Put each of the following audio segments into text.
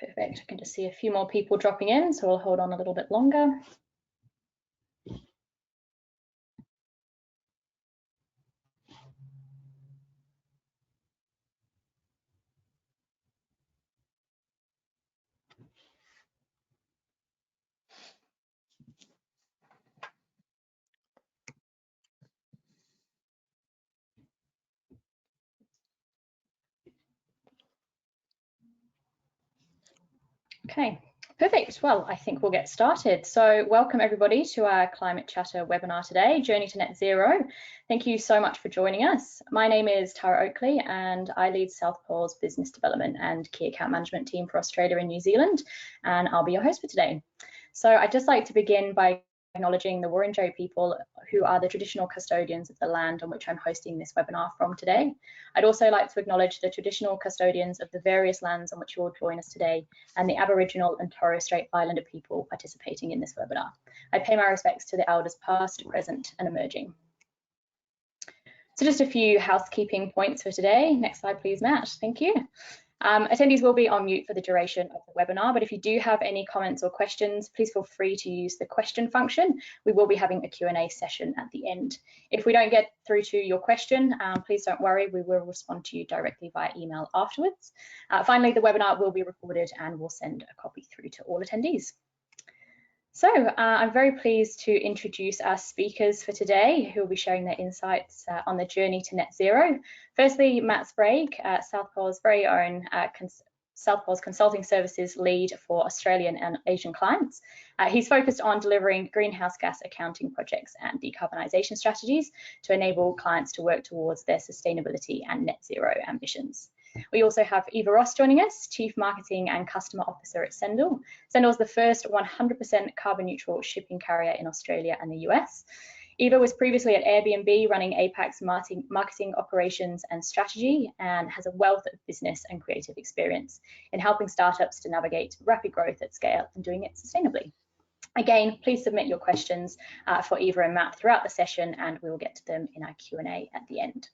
Perfect. I can just see a few more people dropping in, so we'll hold on a little bit longer. Okay, perfect. Well, I think we'll get started. So welcome everybody to our Climate Chatter webinar today, Journey to Net Zero. Thank you so much for joining us. My name is Tara Oakley and I lead South Pole's business development and key account management team for Australia and New Zealand, and I'll be your host for today. So I'd just like to begin by acknowledging the Wurundjeri people who are the traditional custodians of the land on which I'm hosting this webinar from today. I'd also like to acknowledge the traditional custodians of the various lands on which you will join us today and the Aboriginal and Torres Strait Islander people participating in this webinar. I pay my respects to the elders past, present and emerging. So just a few housekeeping points for today. Next slide please, Matt. Thank you. Attendees will be on mute for the duration of the webinar, but if you do have any comments or questions, please feel free to use the question function. We will be having a Q&A session at the end. If we don't get through to your question, please don't worry, we will respond to you directly via email afterwards. Finally, the webinar will be recorded and we'll send a copy through to all attendees. So I'm very pleased to introduce our speakers for today who will be sharing their insights on the journey to net zero. Firstly, Matt Sprague, South Pole's very own South Pole's consulting services lead for Australian and Asian clients. He's focused on delivering greenhouse gas accounting projects and decarbonisation strategies to enable clients to work towards their sustainability and net zero ambitions. We also have Eva Ross joining us, Chief Marketing and Customer Officer at Cendol. Cendol is the first 100% carbon neutral shipping carrier in Australia and the US. Eva was previously at Airbnb running APAC's marketing operations and strategy and has a wealth of business and creative experience in helping startups to navigate rapid growth at scale and doing it sustainably. Again, please submit your questions for Eva and Matt throughout the session and we will get to them in our Q&A at the end.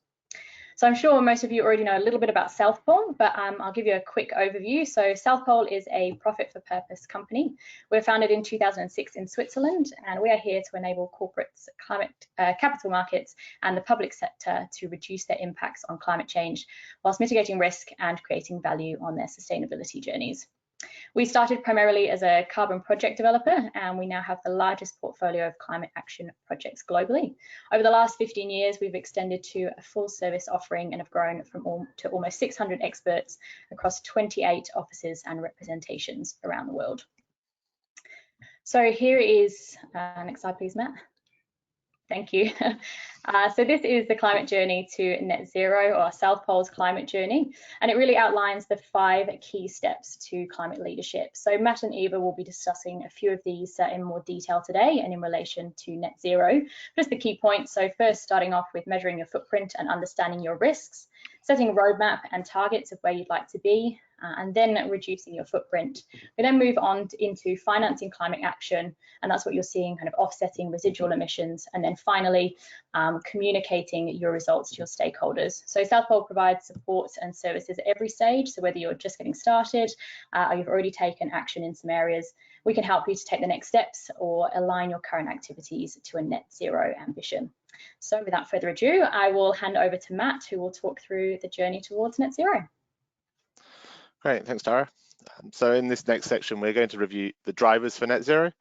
So I'm sure most of you already know a little bit about South Pole, but I'll give you a quick overview. So South Pole is a profit for purpose company. We're founded in 2006 in Switzerland, and we are here to enable corporates, capital markets, and the public sector to reduce their impacts on climate change, whilst mitigating risk and creating value on their sustainability journeys. We started primarily as a carbon project developer, and we now have the largest portfolio of climate action projects globally. Over the last 15 years, we've extended to a full service offering and have grown to almost 600 experts across 28 offices and representations around the world. So here is, next slide please, Matt. Thank you. So this is the climate journey to net zero, or South Pole's climate journey, and it really outlines the 5 key steps to climate leadership. So Matt and Eva will be discussing a few of these in more detail today and in relation to net zero. Just the key points. So first, starting off with measuring your footprint and understanding your risks, setting a roadmap and targets of where you'd like to be, and then reducing your footprint. We then move on into financing climate action, and that's what you're seeing, kind of offsetting residual emissions, and then finally communicating your results to your stakeholders. So South Pole provides support and services at every stage, so whether you're just getting started or you've already taken action in some areas, we can help you to take the next steps or align your current activities to a net zero ambition. So without further ado, I will hand over to Matt, who will talk through the journey towards net zero. Great, thanks Tara. So in this next section, we're going to review the drivers for net zero,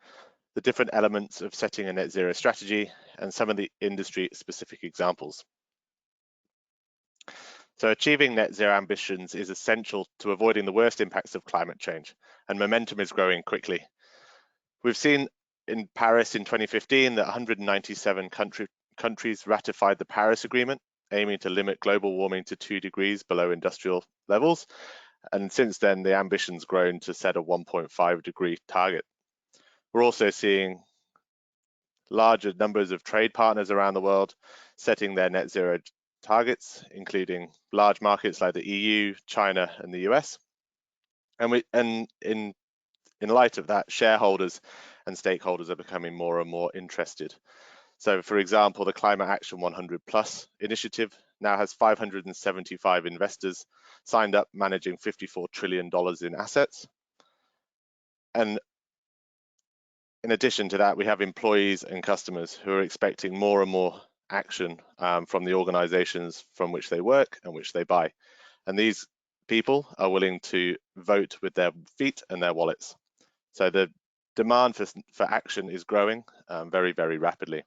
the different elements of setting a net zero strategy, and some of the industry specific examples. So achieving net zero ambitions is essential to avoiding the worst impacts of climate change, and momentum is growing quickly. We've seen in Paris in 2015 that 197 countries ratified the Paris Agreement, aiming to limit global warming to 2 degrees below industrial levels. And since then, the ambition's grown to set a 1.5 degree target. We're also seeing larger numbers of trade partners around the world setting their net zero targets, including large markets like the EU, China, and the US. And in light of that, shareholders and stakeholders are becoming more and more interested. So, for example, the Climate Action 100+ initiative now has 575 investors signed up, managing $54 trillion in assets. And in addition to that, we have employees and customers who are expecting more and more action from the organizations from which they work and which they buy. And these people are willing to vote with their feet and their wallets. So the demand for action is growing very, very rapidly.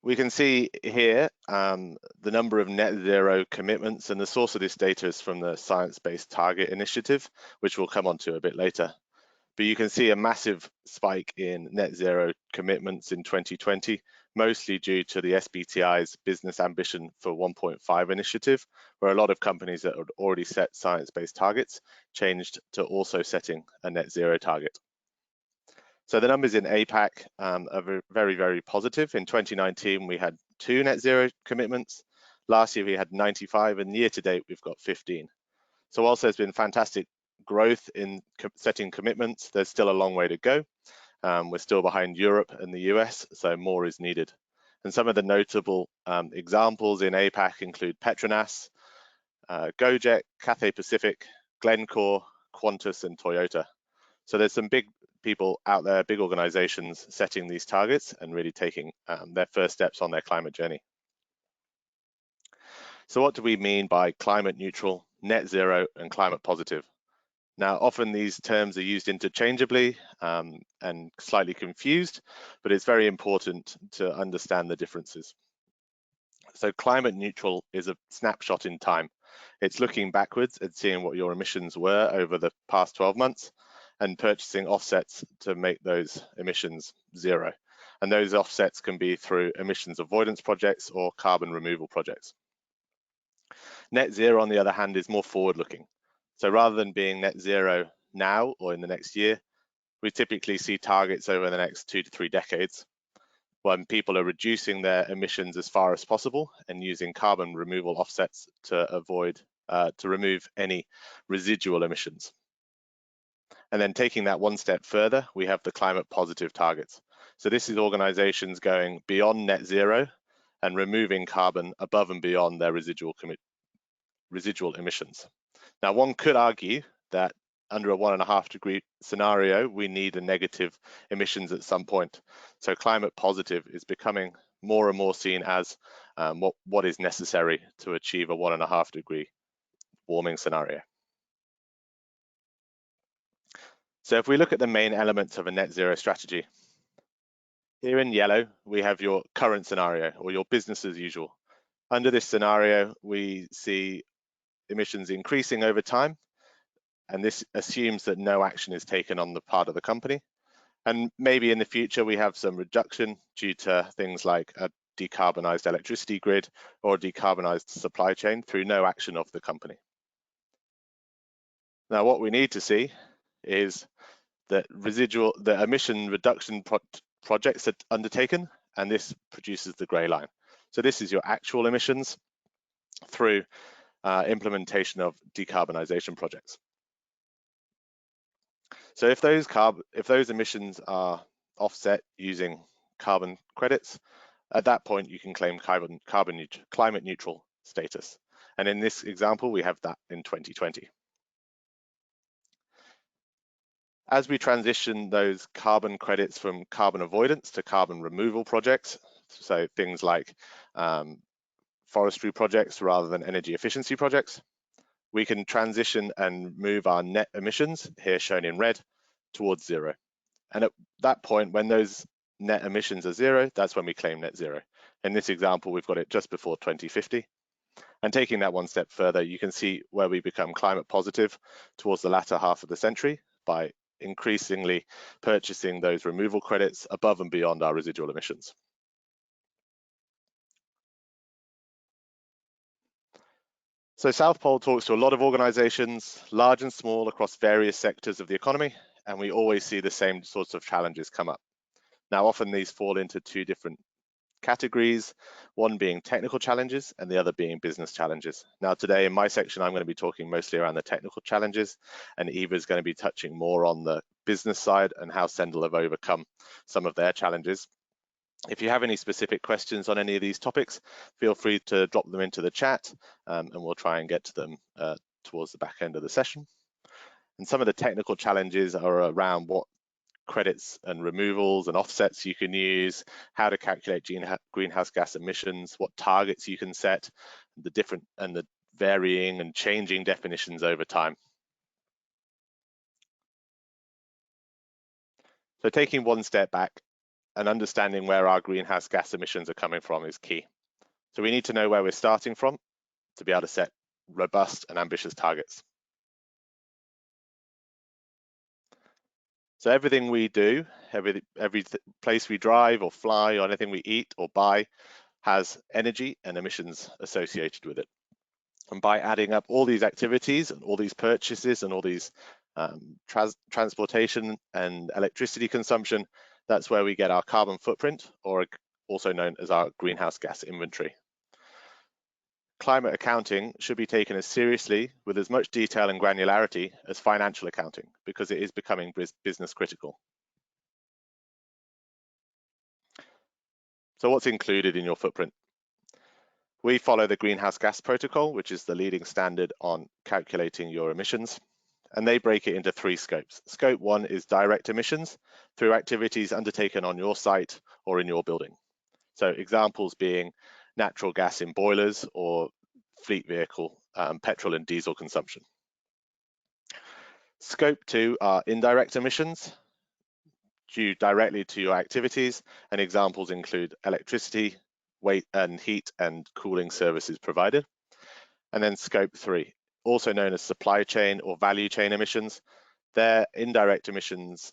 We can see here the number of net zero commitments, and the source of this data is from the Science-Based Target Initiative, which we'll come on to a bit later. But you can see a massive spike in net zero commitments in 2020, mostly due to the SBTi's Business Ambition for 1.5 initiative, where a lot of companies that had already set science-based targets changed to also setting a net zero target. So the numbers in APAC are very, very positive. In 2019, we had 2 net zero commitments. Last year, we had 95, and year to date, we've got 15. So whilst there's been fantastic growth in setting commitments, there's still a long way to go. We're still behind Europe and the US, so more is needed. And some of the notable examples in APAC include Petronas, Gojek, Cathay Pacific, Glencore, Qantas, and Toyota. So there's some big people out there, big organizations setting these targets and really taking their first steps on their climate journey. So what do we mean by climate neutral, net zero, and climate positive? Now, often these terms are used interchangeably and slightly confused, but it's very important to understand the differences. So climate neutral is a snapshot in time. It's looking backwards and seeing what your emissions were over the past 12 months and purchasing offsets to make those emissions zero. And those offsets can be through emissions avoidance projects or carbon removal projects. Net zero, on the other hand, is more forward-looking. So rather than being net zero now or in the next year, we typically see targets over the next 2 to 3 decades when people are reducing their emissions as far as possible and using carbon removal offsets to remove any residual emissions. And then taking that one step further, we have the climate positive targets. So this is organizations going beyond net zero and removing carbon above and beyond their residual emissions. Now, one could argue that under a 1.5 degree scenario, we need a negative emissions at some point. So climate positive is becoming more and more seen as what is necessary to achieve a 1.5 degree warming scenario. So if we look at the main elements of a net zero strategy, here in yellow, we have your current scenario or your business as usual. Under this scenario, we see emissions increasing over time, and this assumes that no action is taken on the part of the company. And maybe in the future, we have some reduction due to things like a decarbonized electricity grid or decarbonized supply chain through no action of the company. Now, what we need to see is that the emission reduction projects are undertaken, and this produces the gray line. So this is your actual emissions through implementation of decarbonisation projects. So if those emissions are offset using carbon credits, at that point you can claim climate neutral status. And in this example, we have that in 2020. As we transition those carbon credits from carbon avoidance to carbon removal projects, so things like forestry projects rather than energy efficiency projects, we can transition and move our net emissions, here shown in red, towards zero. And at that point, when those net emissions are zero, that's when we claim net zero. In this example, we've got it just before 2050. And taking that one step further, you can see where we become climate positive towards the latter half of the century by increasingly purchasing those removal credits above and beyond our residual emissions. So South Pole talks to a lot of organizations, large and small, across various sectors of the economy, and we always see the same sorts of challenges come up. Now, often these fall into 2 different categories, one being technical challenges and the other being business challenges. Now, today in my section, I'm going to be talking mostly around the technical challenges, and Eva is going to be touching more on the business side and how Cendol have overcome some of their challenges. If you have any specific questions on any of these topics, feel free to drop them into the chat and we'll try and get to them towards the back end of the session. And some of the technical challenges are around what credits and removals and offsets you can use, how to calculate greenhouse gas emissions, what targets you can set, the different and the varying and changing definitions over time. So taking one step back and understanding where our greenhouse gas emissions are coming from is key. So we need to know where we're starting from to be able to set robust and ambitious targets. So everything we do, every place we drive or fly or anything we eat or buy has energy and emissions associated with it. And by adding up all these activities and all these purchases and all these transportation and electricity consumption, that's where we get our carbon footprint, or also known as our greenhouse gas inventory. Climate accounting should be taken as seriously with as much detail and granularity as financial accounting, because it is becoming business critical. So what's included in your footprint? We follow the Greenhouse Gas Protocol, which is the leading standard on calculating your emissions, and they break it into 3 scopes. Scope 1 is direct emissions through activities undertaken on your site or in your building. So examples being natural gas in boilers or fleet vehicle petrol and diesel consumption. Scope 2 are indirect emissions due directly to your activities, and examples include electricity, weight and heat and cooling services provided. And then scope 3, also known as supply chain or value chain emissions. They're indirect emissions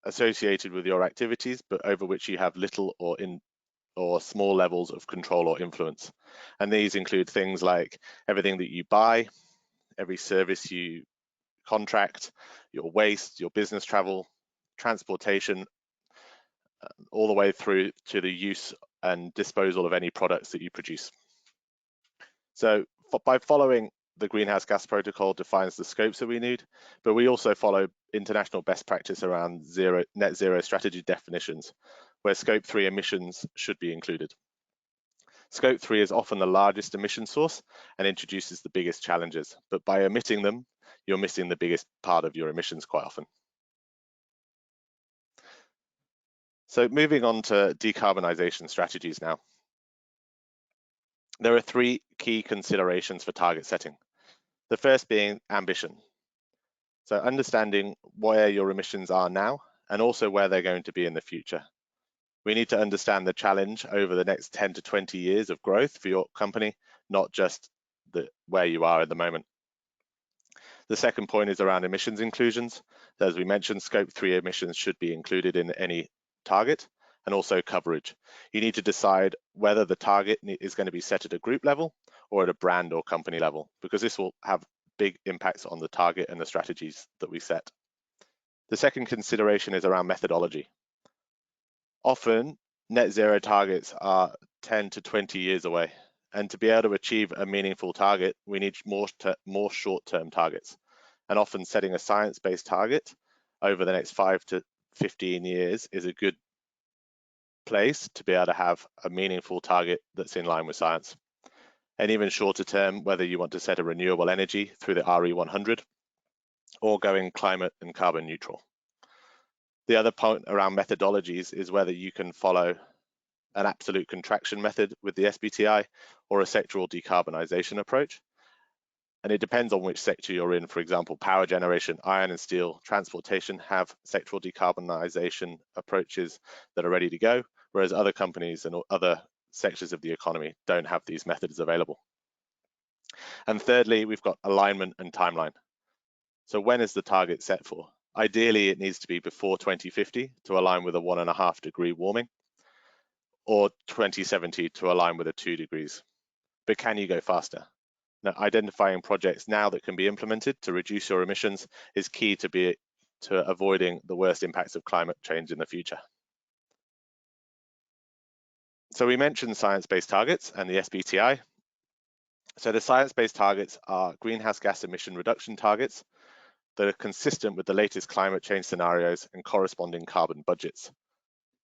associated with your activities, but over which you have little or small levels of control or influence. And these include things like everything that you buy, every service you contract, your waste, your business travel, transportation, all the way through to the use and disposal of any products that you produce. So by following the Greenhouse Gas Protocol defines the scopes that we need, but we also follow international best practice around net zero strategy definitions, where scope 3 emissions should be included. Scope 3 is often the largest emission source and introduces the biggest challenges, but by omitting them, you're missing the biggest part of your emissions quite often. So moving on to decarbonisation strategies now. There are 3 key considerations for target setting. The first being ambition. So understanding where your emissions are now and also where they're going to be in the future. We need to understand the challenge over the next 10 to 20 years of growth for your company, not just where you are at the moment. The second point is around emissions inclusions. As we mentioned, scope 3 emissions should be included in any target, and also coverage. You need to decide whether the target is going to be set at a group level or at a brand or company level, because this will have big impacts on the target and the strategies that we set. The second consideration is around methodology. Often, net zero targets are 10 to 20 years away, and to be able to achieve a meaningful target, we need more short-term targets. And often setting a science-based target over the next 5 to 15 years is a good place to be able to have a meaningful target that's in line with science. And even shorter term, whether you want to set a renewable energy through the RE100 or going climate and carbon neutral. The other point around methodologies is whether you can follow an absolute contraction method with the SBTI or a sectoral decarbonisation approach. And it depends on which sector you're in. For example, power generation, iron and steel, transportation have sectoral decarbonisation approaches that are ready to go, whereas other companies and other sectors of the economy don't have these methods available. And thirdly, we've got alignment and timeline. So when is the target set for? Ideally, it needs to be before 2050 to align with a 1.5 degree warming, or 2070 to align with a 2 degrees. But can you go faster? Now, identifying projects now that can be implemented to reduce your emissions is key to avoiding the worst impacts of climate change in the future. So we mentioned science-based targets and the SBTI. So the science-based targets are greenhouse gas emission reduction targets that are consistent with the latest climate change scenarios and corresponding carbon budgets.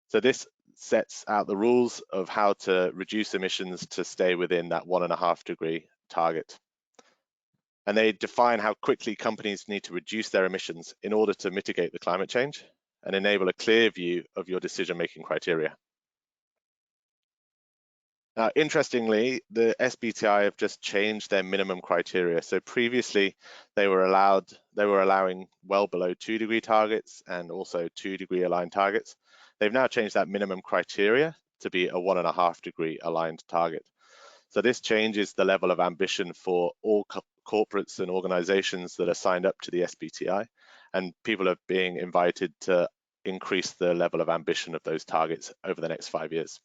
So this sets out the rules of how to reduce emissions to stay within that 1.5 degree target. And they define how quickly companies need to reduce their emissions in order to mitigate the climate change and enable a clear view of your decision-making criteria. Now, interestingly, the SBTI have just changed their minimum criteria. So previously, they were allowing well below 2-degree targets and also 2-degree aligned targets. They've now changed that minimum criteria to be a 1.5-degree aligned target. So this changes the level of ambition for all corporates and organizations that are signed up to the SBTI, and people are being invited to increase the level of ambition of those targets over the next 5 years.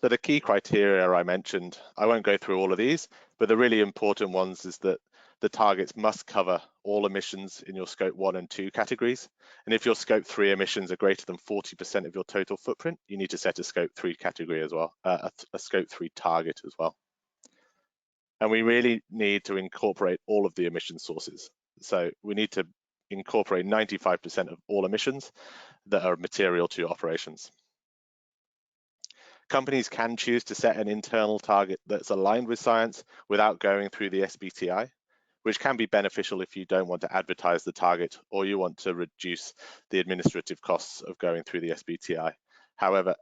So the key criteria I mentioned, I won't go through all of these, but the really important ones is that the targets must cover all emissions in your scope 1 and 2 categories. And if your scope 3 emissions are greater than 40% of your total footprint, you need to set a scope 3 category as well, a scope 3 target as well. And we really need to incorporate all of the emission sources. So we need to incorporate 95% of all emissions that are material to your operations. Companies can choose to set an internal target that's aligned with science without going through the SBTI, which can be beneficial if you don't want to advertise the target or you want to reduce the administrative costs of going through the SBTI. However,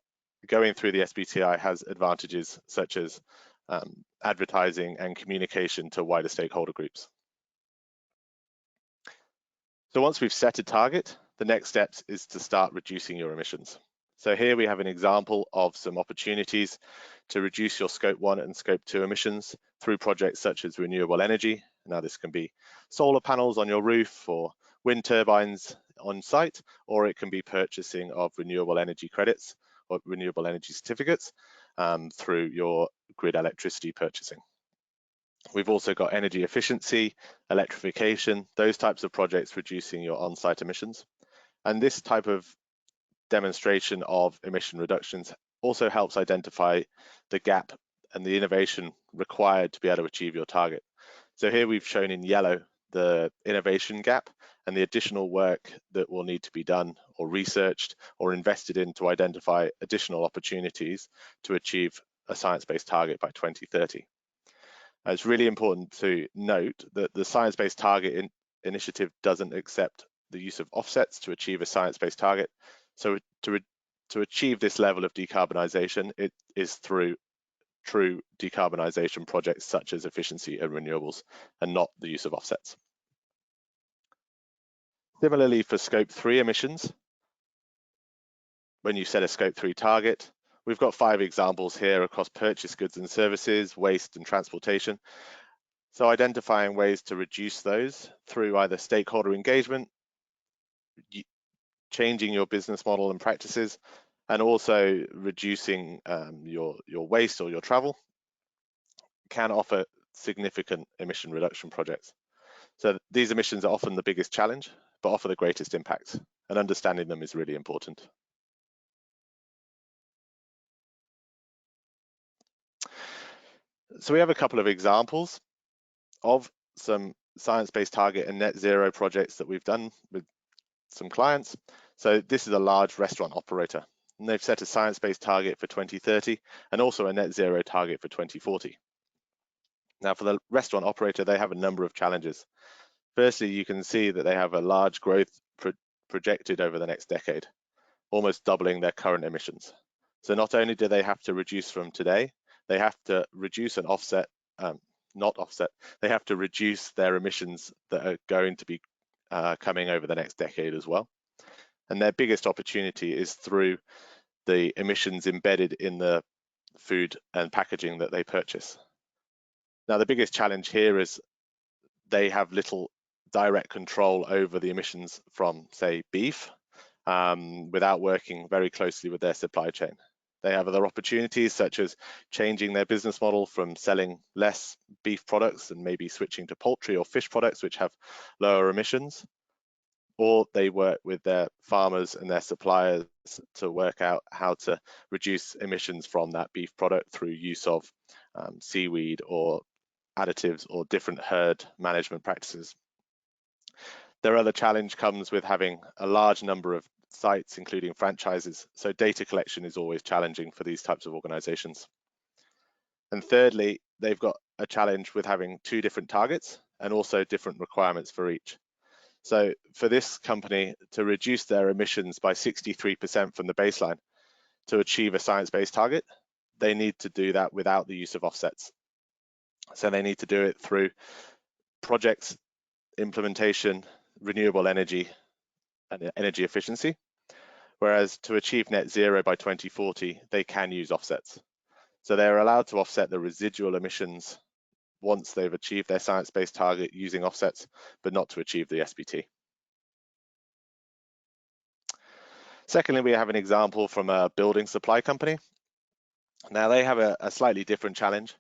going through the SBTI has advantages such as advertising and communication to wider stakeholder groups. So once we've set a target, the next steps is to start reducing your emissions. So here we have an example of some opportunities to reduce your scope 1 and scope 2 emissions through projects such as renewable energy. Now this can be solar panels on your roof or wind turbines on site, or it can be purchasing of renewable energy credits or renewable energy certificates through your grid electricity purchasing. We've also got energy efficiency, electrification, those types of projects reducing your on-site emissions. And this type of demonstration of emission reductions also helps identify the gap and the innovation required to be able to achieve your target. So here we've shown in yellow the innovation gap and the additional work that will need to be done or researched or invested in to identify additional opportunities to achieve a science-based target by 2030. It's really important to note that the Science-Based Target Initiative doesn't accept the use of offsets to achieve a science-based target. So to achieve this level of decarbonisation, it is through true decarbonisation projects such as efficiency and renewables, and not the use of offsets. Similarly, for scope 3 emissions, when you set a scope 3 target, we've got 5 examples here across purchased goods and services, waste and transportation. So identifying ways to reduce those through either stakeholder engagement, changing your business model and practices, and also reducing your waste or your travel can offer significant emission reduction projects. So these emissions are often the biggest challenge, but offer the greatest impact, and understanding them is really important. So we have a couple of examples of some science-based target and net zero projects that we've done with some clients. So this is a large restaurant operator, and they've set a science-based target for 2030 and also a net zero target for 2040. Now for the restaurant operator, they have a number of challenges. Firstly, you can see that they have a large growth projected over the next decade, almost doubling their current emissions. So not only do they have to reduce from today, they have to reduce and offset, they have to reduce their emissions that are going to be coming over the next decade as well. And their biggest opportunity is through the emissions embedded in the food and packaging that they purchase. Now, the biggest challenge here is they have little direct control over the emissions from, say, beef, without working very closely with their supply chain. They have other opportunities such as changing their business model from selling less beef products and maybe switching to poultry or fish products which have lower emissions, or they work with their farmers and their suppliers to work out how to reduce emissions from that beef product through use of seaweed or additives or different herd management practices. Their other challenge comes with having a large number of sites, including franchises, so data collection is always challenging for these types of organizations. And thirdly, they've got a challenge with having two different targets and also different requirements for each. So for this company to reduce their emissions by 63% from the baseline to achieve a science-based target, they need to do that without the use of offsets. So they need to do it through projects, implementation, renewable energy, and energy efficiency. Whereas to achieve net zero by 2040, they can use offsets. So they're allowed to offset the residual emissions once they've achieved their science-based target using offsets, but not to achieve the SBT. Secondly, we have an example from a building supply company. Now they have a slightly different challenge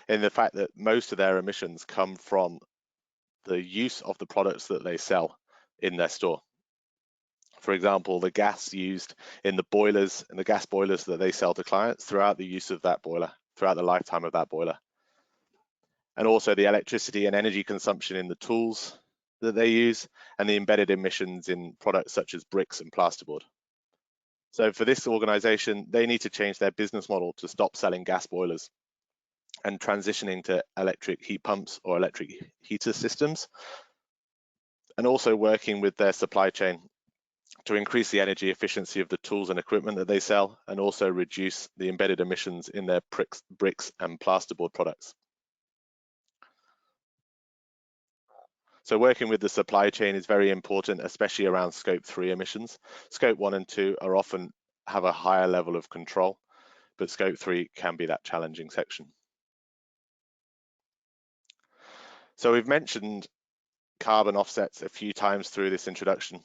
in the fact that most of their emissions come from the use of the products that they sell in their store. For example, the gas used in the boilers and the gas boilers that they sell to clients throughout the use of that boiler, throughout the lifetime of that boiler. And also the electricity and energy consumption in the tools that they use and the embedded emissions in products such as bricks and plasterboard. So for this organization, they need to change their business model to stop selling gas boilers and transitioning to electric heat pumps or electric heater systems, and also working with their supply chain to increase the energy efficiency of the tools and equipment that they sell, and also reduce the embedded emissions in their bricks and plasterboard products. So working with the supply chain is very important, especially around scope 3 emissions. Scope 1 and 2 are often have a higher level of control, but scope 3 can be that challenging section. So we've mentioned carbon offsets a few times through this introduction.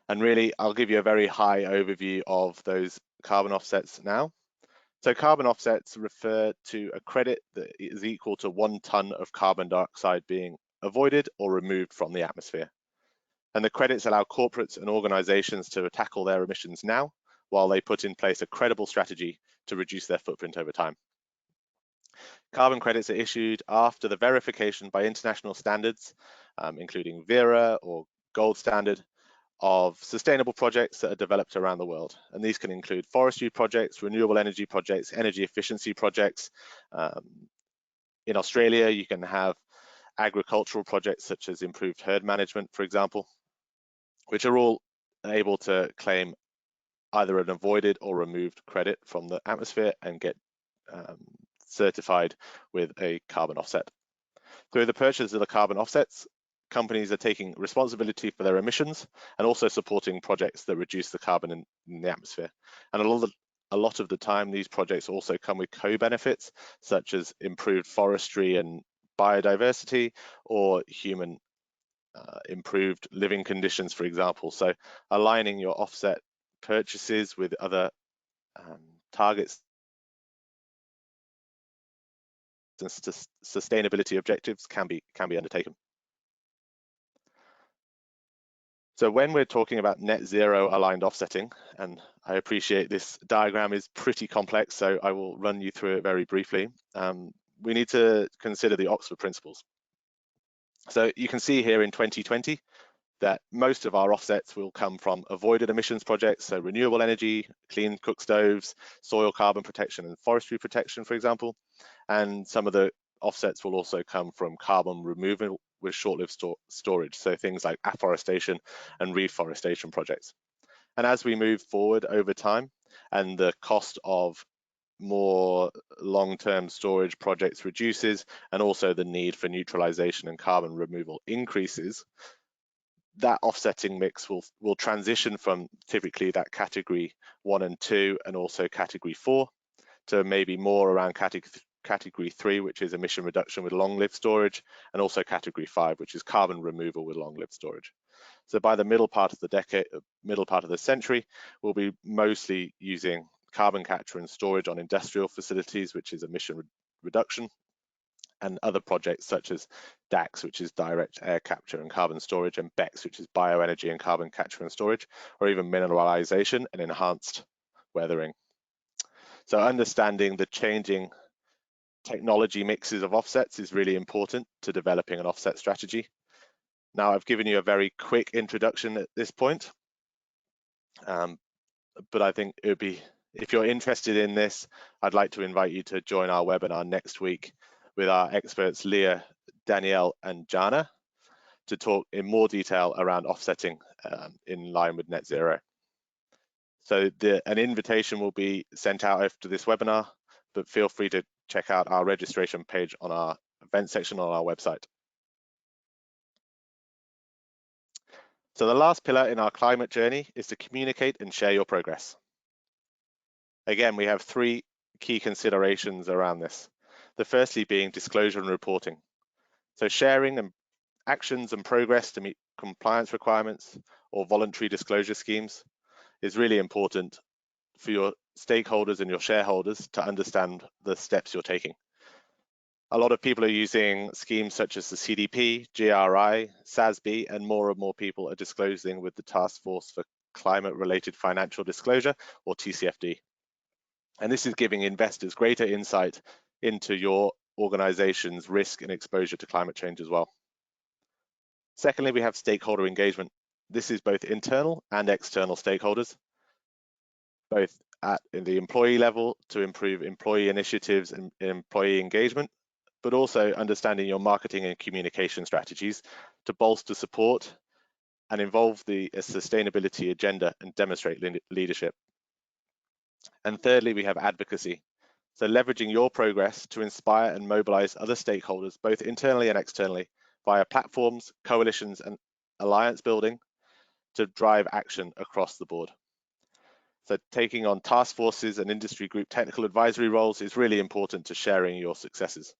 And really, I'll give you a very high overview of those carbon offsets now. So carbon offsets refer to a credit that is equal to 1 ton of carbon dioxide being avoided or removed from the atmosphere. And the credits allow corporates and organizations to tackle their emissions now, while they put in place a credible strategy to reduce their footprint over time. Carbon credits are issued after the verification by international standards, including VERA or Gold Standard, of sustainable projects that are developed around the world. And these can include forestry projects, renewable energy projects, energy efficiency projects. In Australia, you can have agricultural projects such as improved herd management, for example, which are all able to claim either an avoided or removed credit from the atmosphere and get certified with a carbon offset. Through the purchase of the carbon offsets, companies are taking responsibility for their emissions and also supporting projects that reduce the carbon in the atmosphere. And a lot of the time, these projects also come with co-benefits, such as improved forestry and biodiversity, or human improved living conditions, for example. So aligning your offset purchases with other targets and sustainability objectives can be undertaken. So when we're talking about net zero aligned offsetting, and I appreciate this diagram is pretty complex, so I will run you through it very briefly. We need to consider the Oxford principles. So you can see here in 2020 that most of our offsets will come from avoided emissions projects, so renewable energy, clean cook stoves, soil carbon protection and forestry protection, for example. And some of the offsets will also come from carbon removal with short-lived storage, so things like afforestation and reforestation projects. And as we move forward over time and the cost of more long-term storage projects reduces, and also the need for neutralization and carbon removal increases, that offsetting mix will transition from typically that category 1 and 2 and also category 4 to maybe more around category 3, which is emission reduction with long-lived storage, and also category 5, which is carbon removal with long-lived storage. So by the middle part of the century, we'll be mostly using carbon capture and storage on industrial facilities, which is emission reduction, and other projects such as DACS, which is direct air capture and carbon storage, and BECCS, which is bioenergy and carbon capture and storage, or even mineralization and enhanced weathering. So understanding the changing technology mixes of offsets is really important to developing an offset strategy. Now, I've given you a very quick introduction at this point, but I think it would be, if you're interested in this, I'd like to invite you to join our webinar next week, with our experts Leah, Danielle and Jana to talk in more detail around offsetting in line with net zero. So an invitation will be sent out after this webinar, but feel free to check out our registration page on our event section on our website. So the last pillar in our climate journey is to communicate and share your progress. Again, we have three key considerations around this. The firstly being disclosure and reporting. So sharing and actions and progress to meet compliance requirements or voluntary disclosure schemes is really important for your stakeholders and your shareholders to understand the steps you're taking. A lot of people are using schemes such as the CDP, GRI, SASB, and more people are disclosing with the Task Force for Climate-Related Financial Disclosure, or TCFD. And this is giving investors greater insight into your organization's risk and exposure to climate change as well. Secondly, we have stakeholder engagement. This is both internal and external stakeholders, both at the employee level to improve employee initiatives and employee engagement, but also understanding your marketing and communication strategies to bolster support and involve the sustainability agenda and demonstrate leadership. And thirdly, we have advocacy. So leveraging your progress to inspire and mobilize other stakeholders, both internally and externally, via platforms, coalitions, and alliance building to drive action across the board. So taking on task forces and industry group technical advisory roles is really important to sharing your successes.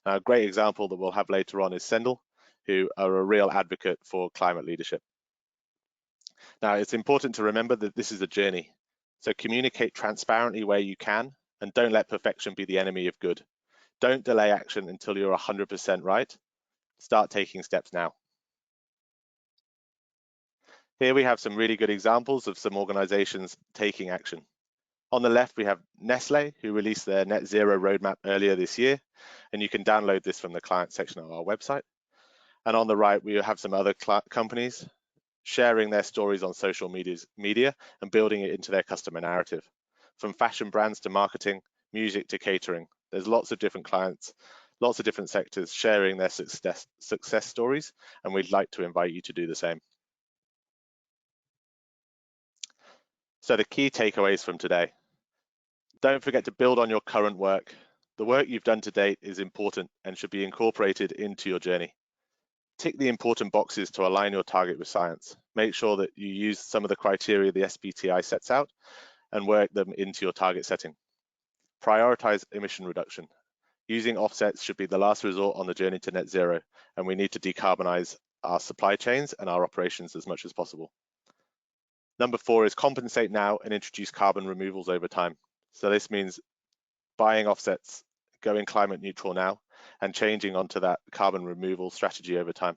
Now, a great example that we'll have later on is Sendle, who are a real advocate for climate leadership. Now, it's important to remember that this is a journey. So communicate transparently where you can, and don't let perfection be the enemy of good. Don't delay action until you're 100% right. Start taking steps now. Here we have some really good examples of some organizations taking action. On the left, we have Nestle, who released their net zero roadmap earlier this year, and you can download this from the client section of our website. And on the right, we have some other companies sharing their stories on social media and building it into their customer narrative. From fashion brands to marketing, music to catering, there's lots of different clients, lots of different sectors sharing their success stories, and we'd like to invite you to do the same. So the key takeaways from today: don't forget to build on your current work. The work you've done to date is important and should be incorporated into your journey. Tick the important boxes to align your target with science. Make sure that you use some of the criteria the SBTi sets out and work them into your target setting. Prioritize emission reduction. Using offsets should be the last resort on the journey to net zero, and we need to decarbonize our supply chains and our operations as much as possible. Number 4 is compensate now and introduce carbon removals over time. So this means buying offsets, going climate neutral now, and changing onto that carbon removal strategy over time.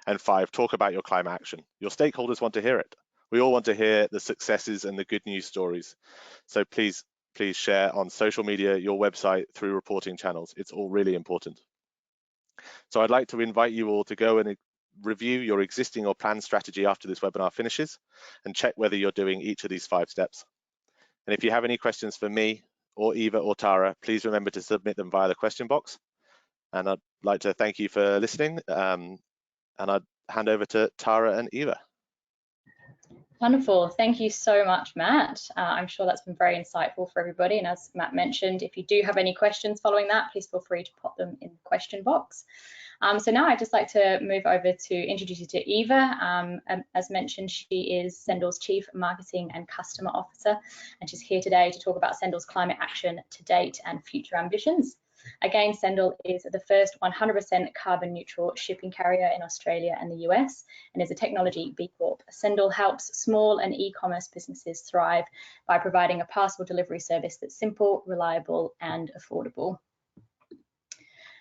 And 5, talk about your climate action. Your stakeholders want to hear it. We all want to hear the successes and the good news stories. So please share on social media, your website, through reporting channels. It's all really important. So I'd like to invite you all to go and review your existing or planned strategy after this webinar finishes and check whether you're doing each of these 5 steps. And if you have any questions for me or Eva or Tara, please remember to submit them via the question box. And I'd like to thank you for listening. And I'd hand over to Tara and Eva. Wonderful. Thank you so much, Matt. I'm sure that's been very insightful for everybody. And as Matt mentioned, if you do have any questions following that, please feel free to pop them in the question box. So now I'd just like to move over to introduce you to Eva. As mentioned, she is Sendel's Chief Marketing and Customer Officer, and she's here today to talk about Sendel's climate action to date and future ambitions. Again, Cendol is the first 100% carbon neutral shipping carrier in Australia and the US, and is a technology B Corp. Cendol helps small and e-commerce businesses thrive by providing a parcel delivery service that's simple, reliable, and affordable.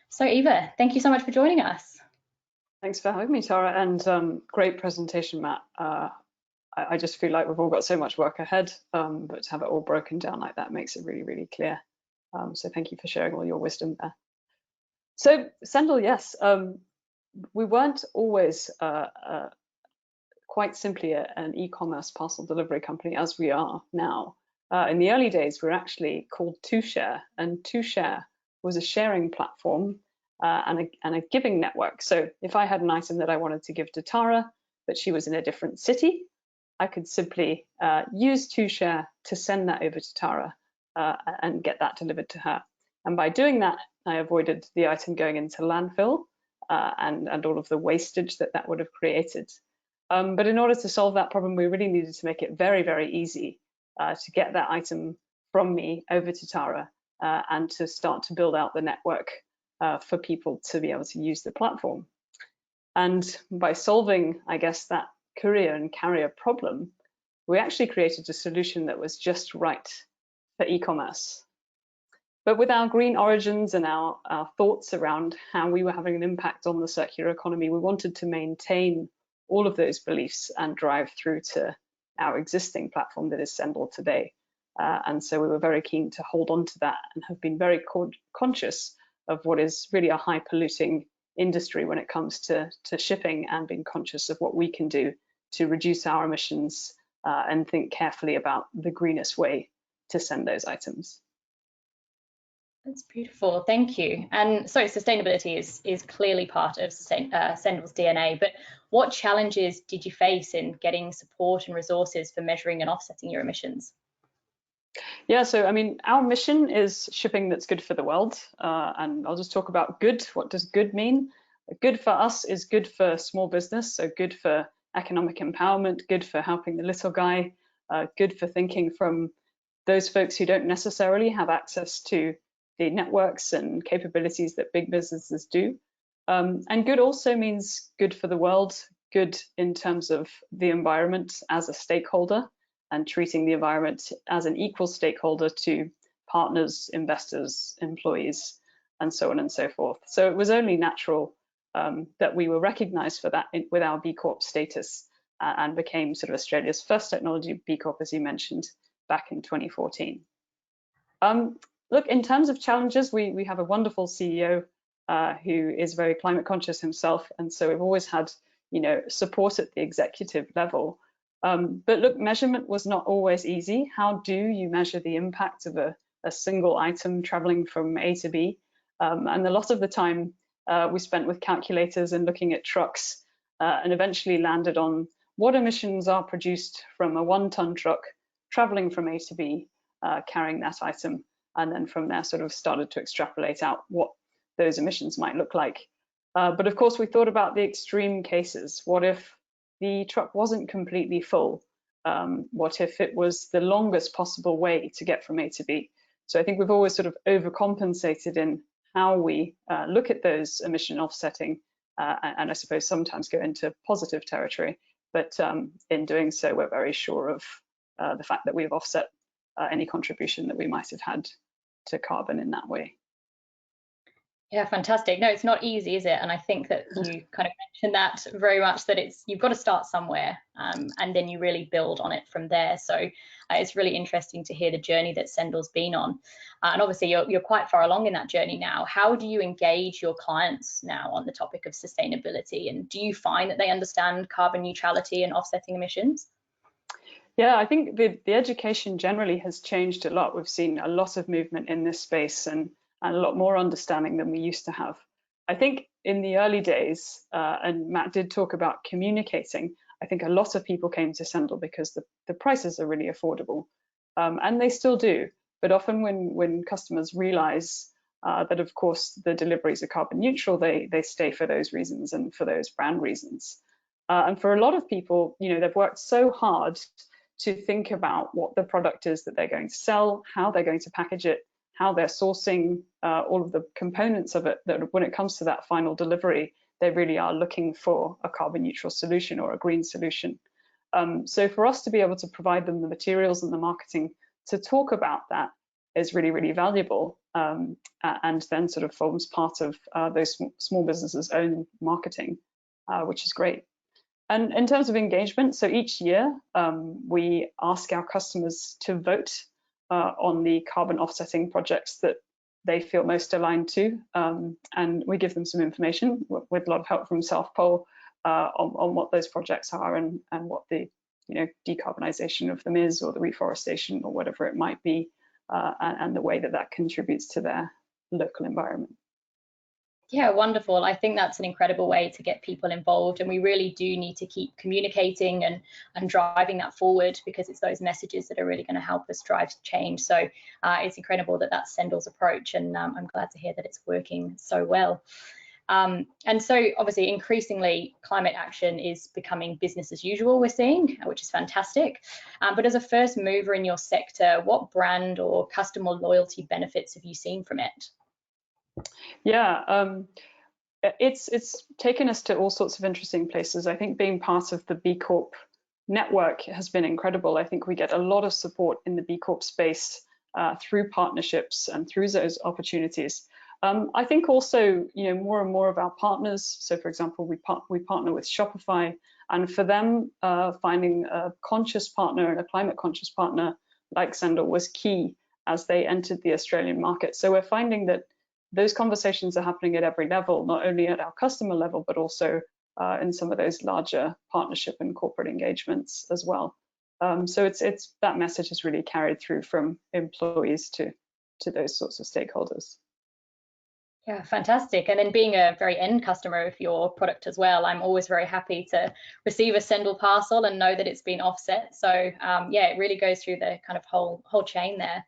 So Eva, thank you so much for joining us. Thanks for having me, Tara, and great presentation, Matt. I just feel like we've all got so much work ahead, but to have it all broken down like that makes it really, really clear. So thank you for sharing all your wisdom there. So Cendol, yes, we weren't always quite simply an e-commerce parcel delivery company as we are now. In the early days, we were actually called 2Share, and 2Share was a sharing platform and a giving network. So if I had an item that I wanted to give to Tara, but she was in a different city, I could simply use ToShare to send that over to Tara and get that delivered to her. And by doing that, I avoided the item going into landfill and all of the wastage that would have created. But in order to solve that problem, we really needed to make it very, very easy to get that item from me over to Tara and to start to build out the network for people to be able to use the platform. And by solving, I guess, that courier and carrier problem, we actually created a solution that was just right for e-commerce. But with our green origins and our thoughts around how we were having an impact on the circular economy, we wanted to maintain all of those beliefs and drive through to our existing platform that is Cendol today. And so we were very keen to hold on to that and have been very conscious of what is really a high polluting industry when it comes to shipping, and being conscious of what we can do to reduce our emissions and think carefully about the greenest way to send those items. That's beautiful, thank you. And so sustainability is clearly part of Sendel's DNA, but what challenges did you face in getting support and resources for measuring and offsetting your emissions? Yeah, so I mean, our mission is shipping that's good for the world. And I'll just talk about good. What does good mean? Good for us is good for small business, so good for economic empowerment, good for helping the little guy, good for thinking from those folks who don't necessarily have access to the networks and capabilities that big businesses do. And good also means good for the world, good in terms of the environment as a stakeholder, and treating the environment as an equal stakeholder to partners, investors, employees, and so on and so forth. So it was only natural that we were recognized for that with our B Corp status and became sort of Australia's first technology B Corp, as you mentioned, back in 2014. Look, in terms of challenges, we have a wonderful CEO who is very climate conscious himself, and so we've always had, support at the executive level. But look, measurement was not always easy. How do you measure the impact of a single item traveling from A to B? And a lot of the time we spent with calculators and looking at trucks and eventually landed on what emissions are produced from a 1-ton truck traveling from A to B, carrying that item. And then from there sort of started to extrapolate out what those emissions might look like. But of course, we thought about the extreme cases. What if the truck wasn't completely full? What if it was the longest possible way to get from A to B? So I think we've always sort of overcompensated in how we look at those emission offsetting, and I suppose sometimes go into positive territory. But in doing so, we're very sure of the fact that we've offset any contribution that we might have had to carbon in that way. Yeah, fantastic. No, it's not easy, is it? And I think that you kind of mentioned that very much, that you've got to start somewhere and then you really build on it from there. So it's really interesting to hear the journey that Sendel's been on. And obviously you're quite far along in that journey now. How do you engage your clients now on the topic of sustainability? And do you find that they understand carbon neutrality and offsetting emissions? Yeah, I think the education generally has changed a lot. We've seen a lot of movement in this space and a lot more understanding than we used to have. I think in the early days, and Matt did talk about communicating, I think a lot of people came to Sendle because the prices are really affordable, and they still do. But often when customers realize that, of course, the deliveries are carbon neutral, they stay for those reasons and for those brand reasons. And for a lot of people, they've worked so hard to think about what the product is that they're going to sell, how they're going to package it, how they're sourcing all of the components of it, that when it comes to that final delivery, they really are looking for a carbon neutral solution or a green solution. So for us to be able to provide them the materials and the marketing to talk about that is really, really valuable, and then sort of forms part of those small businesses' own marketing, which is great. And in terms of engagement, so each year we ask our customers to vote on the carbon offsetting projects that they feel most aligned to, and we give them some information with a lot of help from South Pole on what those projects are and what the decarbonisation of them is, or the reforestation or whatever it might be, and the way that contributes to their local environment. Yeah, wonderful. I think that's an incredible way to get people involved, and we really do need to keep communicating and driving that forward, because it's those messages that are really going to help us drive change. So it's incredible that that's Sendel's approach, and I'm glad to hear that it's working so well. And so obviously increasingly climate action is becoming business as usual, we're seeing, which is fantastic. But as a first mover in your sector, what brand or customer loyalty benefits have you seen from it? Yeah, it's taken us to all sorts of interesting places. I think being part of the B Corp network has been incredible. I think we get a lot of support in the B Corp space through partnerships and through those opportunities. I think also, more and more of our partners. So, for example, we partner with Shopify, and for them, finding a conscious partner and a climate conscious partner like Cendol was key as they entered the Australian market. So we're finding that those conversations are happening at every level, not only at our customer level, but also in some of those larger partnership and corporate engagements as well. So it's that message is really carried through from employees to those sorts of stakeholders. Yeah, fantastic. And then being a very end customer of your product as well, I'm always very happy to receive a Sendle parcel and know that it's been offset. So yeah, it really goes through the kind of whole chain there.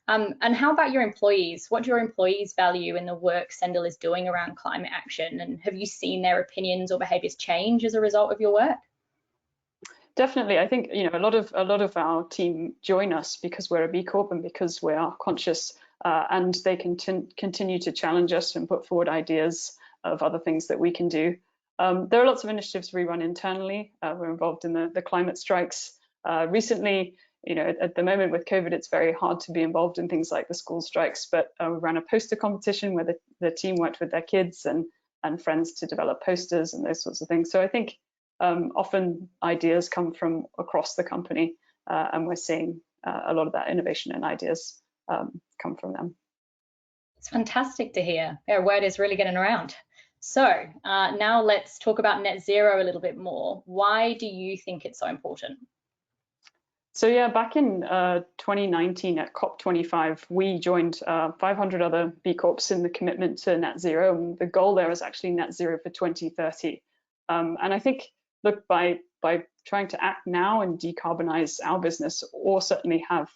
And how about your employees? What do your employees value in the work Sendle is doing around climate action? And have you seen their opinions or behaviours change as a result of your work? Definitely, I think a lot of our team join us because we're a B Corp and because we are conscious, and they can continue to challenge us and put forward ideas of other things that we can do. There are lots of initiatives we run internally. We're involved in the climate strikes. Recently, at the moment with COVID, it's very hard to be involved in things like the school strikes, but we ran a poster competition where the team worked with their kids and friends to develop posters and those sorts of things. So I think often ideas come from across the company, and we're seeing a lot of that innovation and ideas come from them. It's fantastic to hear. Their word is really getting around. So now let's talk about net zero a little bit more. Why do you think it's so important? So yeah, back in 2019 at COP25, we joined 500 other B Corps in the commitment to net zero. And the goal there is actually net zero for 2030. And I think, look, by trying to act now and decarbonize our business, or certainly have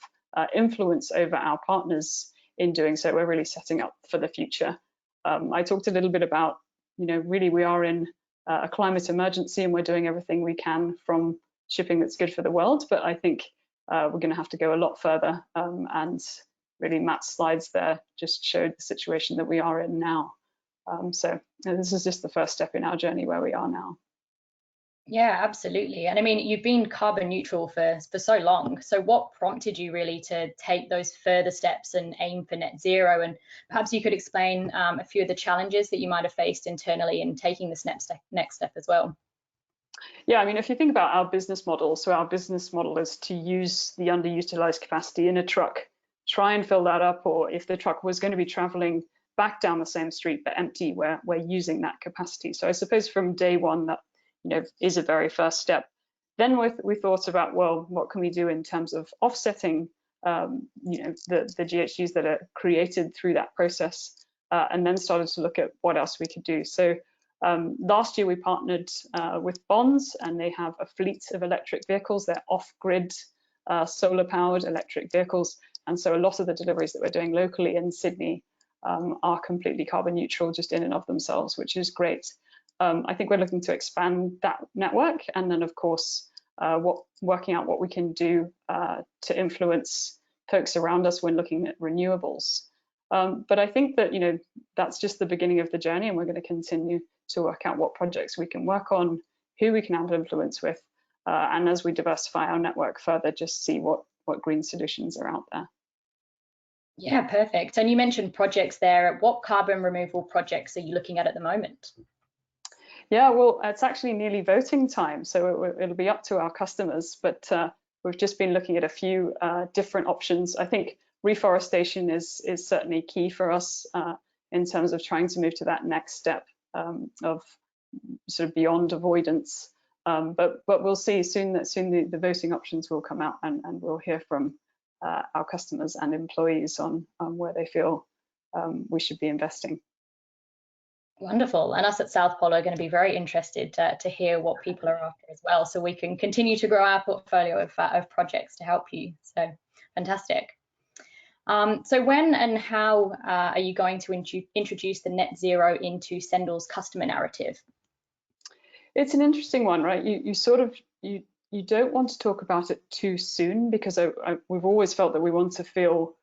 influence over our partners in doing so, we're really setting up for the future. I talked a little bit about, really we are in a climate emergency and we're doing everything we can from shipping that's good for the world, but I think we're going to have to go a lot further, and really Matt's slides there just showed the situation that we are in now. So this is just the first step in our journey where we are now. Yeah, absolutely. And I mean, you've been carbon neutral for so long. So what prompted you really to take those further steps and aim for net zero? And perhaps you could explain a few of the challenges that you might have faced internally in taking this next step as well. Yeah, I mean, if you think about our business model, so our business model is to use the underutilized capacity in a truck, try and fill that up, or if the truck was going to be traveling back down the same street but empty, we're using that capacity. So I suppose from day one that is a very first step. Then we thought about, well, what can we do in terms of offsetting the GHGs that are created through that process, and then started to look at what else we could do. So last year we partnered with Bonds, and they have a fleet of electric vehicles. They're off-grid solar-powered electric vehicles, and so a lot of the deliveries that we're doing locally in Sydney are completely carbon neutral just in and of themselves, which is great. I think we're looking to expand that network, and then of course working out what we can do to influence folks around us when looking at renewables. But I think that that's just the beginning of the journey, and we're going to continue to work out what projects we can work on, who we can have influence with, and as we diversify our network further, just see what green solutions are out there. Yeah, perfect. And you mentioned projects there. What carbon removal projects are you looking at the moment? Yeah, well, it's actually nearly voting time, so it'll be up to our customers, but we've just been looking at a few different options. I think reforestation is certainly key for us in terms of trying to move to that next step of sort of beyond avoidance. But we'll see soon the voting options will come out, and we'll hear from our customers and employees on where they feel we should be investing. Wonderful. And us at South Pole are going to be very interested to hear what people are after as well, so we can continue to grow our portfolio of projects to help you. So fantastic. So when and how are you going to introduce the net zero into Sendel's customer narrative? It's an interesting one, right? You don't want to talk about it too soon, because we've always felt that we want to feel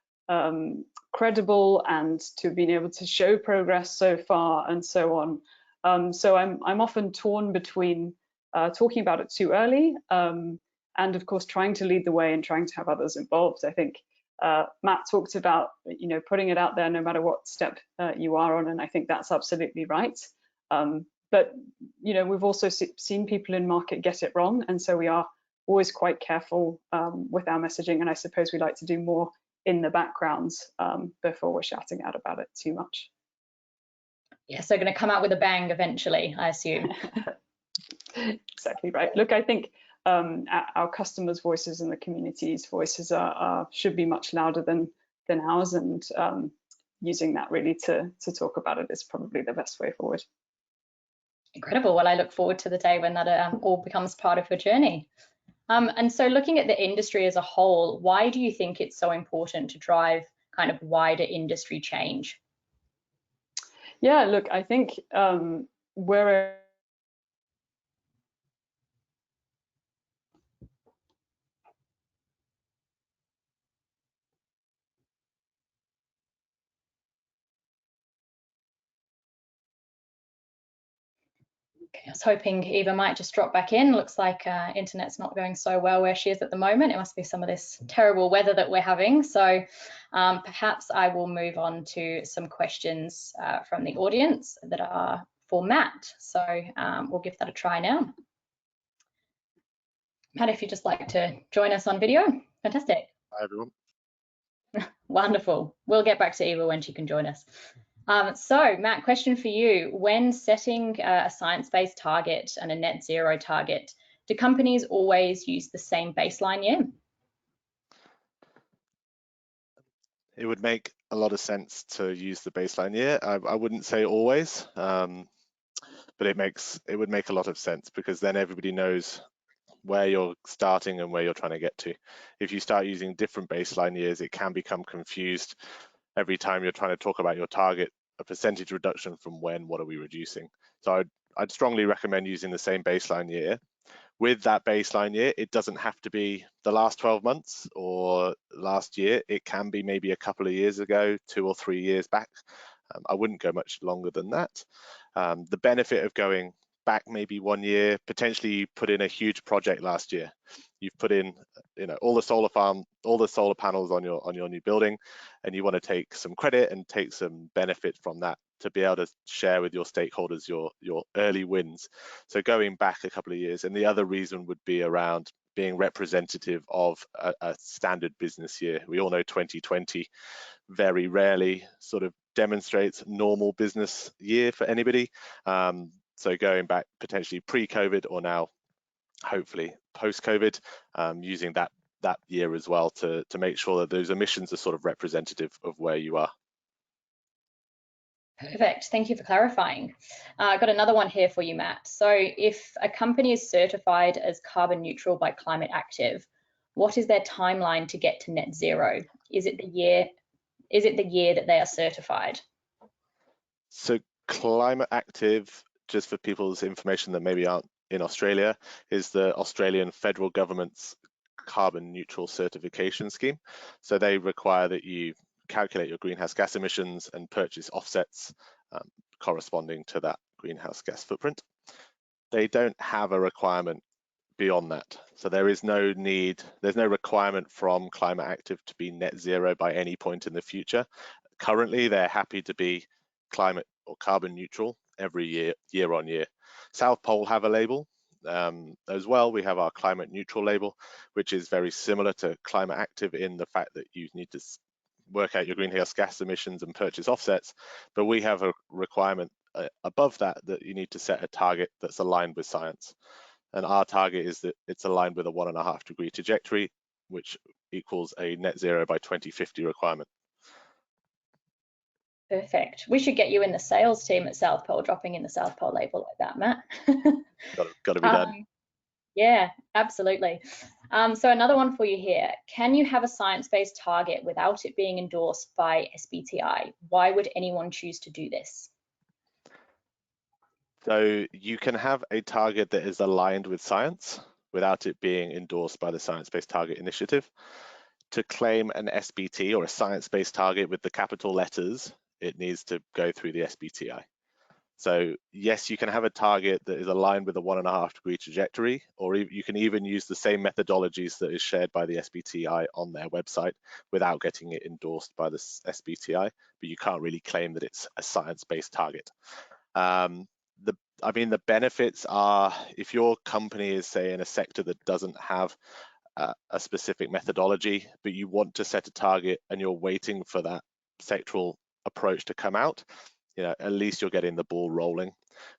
credible and to have been able to show progress so far and so on. So I'm often torn between talking about it too early and of course trying to lead the way and trying to have others involved. I think Matt talked about putting it out there no matter what step you are on, and I think that's absolutely right. But we've also seen people in market get it wrong, and so we are always quite careful with our messaging, and I suppose we like to do more in the backgrounds before we're shouting out about it too much. Yeah, so going to come out with a bang eventually, I assume. Exactly right. Look, I think our customers' voices and the community's voices should be much louder than ours, and using that really to talk about it is probably the best way forward. Incredible. Well, I look forward to the day when that all becomes part of your journey. And so looking at the industry as a whole, why do you think it's so important to drive kind of wider industry change? Yeah, look, I think we're Okay, I was hoping Eva might just drop back in. Looks like internet's not going so well where she is at the moment. It must be some of this terrible weather that we're having. So perhaps I will move on to some questions from the audience that are for Matt. So we'll give that a try now. Matt, if you'd just like to join us on video, fantastic. Hi, everyone. Wonderful. We'll get back to Eva when she can join us. So Matt, question for you. When setting a science-based target and a net zero target, do companies always use the same baseline year? It would make a lot of sense to use the baseline year. I wouldn't say always, but it would make a lot of sense, because then everybody knows where you're starting and where you're trying to get to. If you start using different baseline years, it can become confused. Every time you're trying to talk about your target, a percentage reduction from when, what are we reducing? So I'd strongly recommend using the same baseline year. With that baseline year, it doesn't have to be the last 12 months or last year. It can be maybe a couple of years ago, 2 or 3 years back. I wouldn't go much longer than that. The benefit of going back maybe 1 year, potentially you put in a huge project last year. You've put in, all the solar panels on your new building, and you want to take some credit and take some benefit from that to be able to share with your stakeholders your early wins. So going back a couple of years, and the other reason would be around being representative of a standard business year. We all know 2020 very rarely sort of demonstrates normal business year for anybody. So going back potentially pre-COVID, or now hopefully post-COVID, using that year as well to make sure that those emissions are sort of representative of where you are. Perfect. Thank you for clarifying. I've got another one here for you, Matt. So if a company is certified as carbon neutral by Climate Active, what is their timeline to get to net zero? Is it the year that they are certified? So Climate Active, just for people's information that maybe aren't in Australia, is the Australian federal government's carbon neutral certification scheme. So they require that you calculate your greenhouse gas emissions and purchase offsets corresponding to that greenhouse gas footprint. They don't have a requirement beyond that. So there's no requirement from Climate Active to be net zero by any point in the future. Currently, they're happy to be climate or carbon neutral every year on year. South Pole have a label as well. We have our climate neutral label, which is very similar to Climate Active in the fact that you need to work out your greenhouse gas emissions and purchase offsets, but we have a requirement above that you need to set a target that's aligned with science. And our target is that it's aligned with a 1.5 degree trajectory, which equals a net zero by 2050 requirement. Perfect. We should get you in the sales team at South Pole, dropping in the South Pole label like that, Matt. Got to be done. Yeah, absolutely. So another one for you here. Can you have a science-based target without it being endorsed by SBTi? Why would anyone choose to do this? So you can have a target that is aligned with science without it being endorsed by the Science-Based Target Initiative. To claim an SBT or a science-based target with the capital letters, it needs to go through the SBTi. So yes, you can have a target that is aligned with a 1.5 degree trajectory, or you can even use the same methodologies that is shared by the SBTi on their website without getting it endorsed by the SBTi, but you can't really claim that it's a science-based target. The benefits are, if your company is, say, in a sector that doesn't have a specific methodology, but you want to set a target and you're waiting for that sectoral approach to come out, at least you're getting the ball rolling.